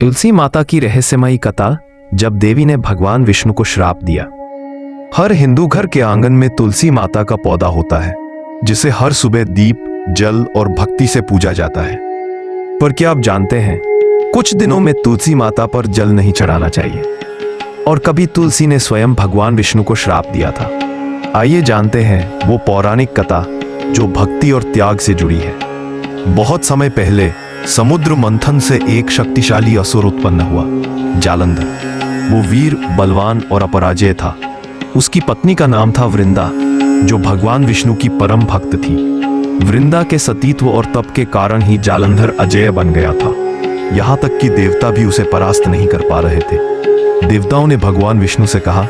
तुलसी माता की रहस्यमयी कथा। जब देवी ने भगवान विष्णु को श्राप दिया। हर हिंदू घर के आंगन में तुलसी माता का पौधा होता है, जिसे हर सुबह दीप, जल और भक्ति से पूजा जाता है। पर क्या आप जानते हैं, कुछ दिनों में तुलसी माता पर जल नहीं चढ़ाना चाहिए, और कभी तुलसी ने स्वयं भगवान विष्णु को श्राप दिया था। आइए जानते हैं वो पौराणिक कथा जो भक्ति और त्याग से जुड़ी है। बहुत समय पहले समुद्र मंथन से एक शक्तिशाली असुर उत्पन्न हुआ, जालंधर। वो वीर, बलवान और अपराजेय था। उसकी पत्नी का नाम था वृंदा, जो भगवान विष्णु की परम भक्त थी। वृंदा के सतीत्व और तप के कारण ही जालंधर अजेय बन गया था। यहाँ तक कि देवता भी उसे परास्त नहीं कर पा रहे थे। देवताओं ने भगवान विष्णु से कहा,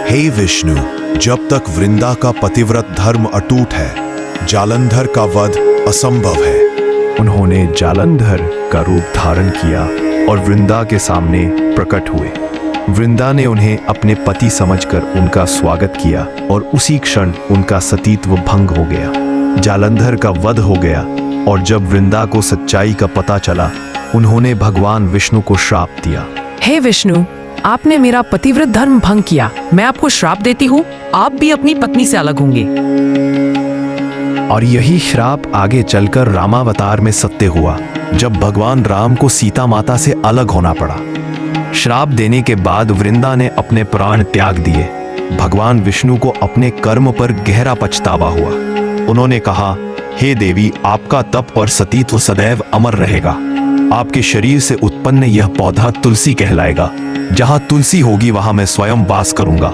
हे विष्णु, जब तक वृंदा का पतिव्रत धर्म अटूट है, जालंधर का वध असंभव है। उन्होंने जालंधर का रूप धारण किया और वृंदा के सामने प्रकट हुए। वृंदा ने उन्हें अपने पति समझकर उनका स्वागत किया और उसी क्षण उनका सतीत्व भंग हो गया। जालंधर का वध हो गया, और जब वृंदा को सच्चाई का पता चला, उन्होंने भगवान विष्णु को श्राप दिया। हे विष्णु, आपने मेरा पतिव्रत धर्म भंग किया। मैं आपको श्राप देती हूँ, आप भी अपनी पत्नी से अलग होंगे। और यही श्राप आगे चलकर रामावतार में सत्य हुआ, जब भगवान राम को सीता माता से अलग होना पड़ा। श्राप देने के बाद वृंदा ने अपने प्राण त्याग दिए। भगवान विष्णु को अपने कर्म पर गहरा पछतावा हुआ। उन्होंने कहा, हे देवी, आपका तप और सतीत्व सदैव अमर रहेगा। आपके शरीर से उत्पन्न यह पौधा तुलसी कहलाएगा। जहां तुलसी होगी वहां मैं स्वयं वास करूंगा।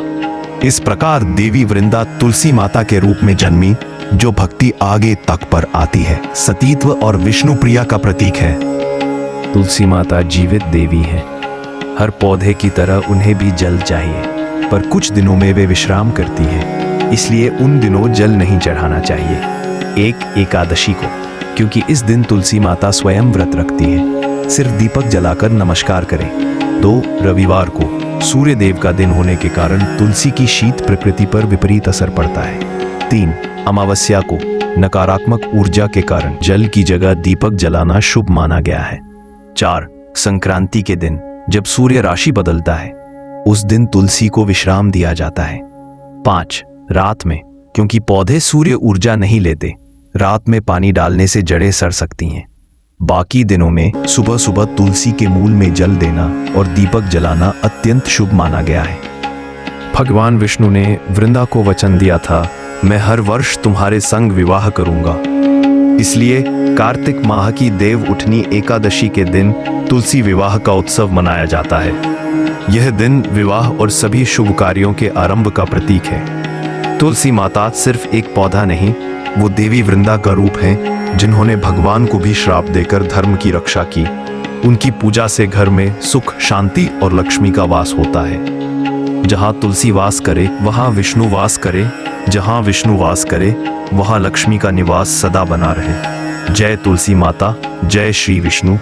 इस प्रकार देवी वृंदा तुलसी माता के रूप में जन्मी, जो भक्ति आगे तक पर आती है, सतीत्व और विष्णु प्रिया का प्रतीक है। तुलसी माता जीवित देवी हैं। हर पौधे की तरह उन्हें भी जल चाहिए, पर कुछ दिनों में वे विश्राम करती हैं, इसलिए उन दिनों जल नहीं चढ़ाना चाहिए। एक एकादशी को, क्योंकि इस दिन तुलसी माता स्वयं व्रत रखती है। सिर्फ दीपक जलाकर नमस्कार करें। 2 रविवार को, सूर्य देव का दिन होने के कारण तुलसी की शीत प्रकृति पर विपरीत असर पड़ता है। 3 अमावस्या को, नकारात्मक ऊर्जा के कारण जल की जगह दीपक जलाना शुभ माना गया है। 4 संक्रांति के दिन, जब सूर्य राशि बदलता है, उस दिन तुलसी को विश्राम दिया जाता है। 5 रात में, क्योंकि पौधे सूर्य ऊर्जा नहीं लेते, रात में पानी डालने से जड़ें सड़ सकती हैं। बाकी दिनों में सुबह सुबह तुलसी के मूल में जल देना और दीपक जलाना अत्यंत शुभ माना गया है। भगवान विष्णु ने वृंदा को वचन दिया था, मैं हर वर्ष तुम्हारे संग विवाह करूंगा। इसलिए कार्तिक माह की देव उठनी एकादशी के दिन तुलसी विवाह का उत्सव मनाया जाता है। यह दिन विवाह और सभी शुभ कार्यों के आरंभ का प्रतीक है। तुलसी माता सिर्फ एक पौधा नहीं, वो देवी वृंदा का रूप है, जिन्होंने भगवान को भी श्राप देकर धर्म की रक्षा की। उनकी पूजा से घर में सुख, शांति और लक्ष्मी का वास होता है। जहां तुलसी वास करे वहां विष्णु वास करे। जहां विष्णु वास करे वहां लक्ष्मी का निवास सदा बना रहे। जय तुलसी माता, जय श्री विष्णु।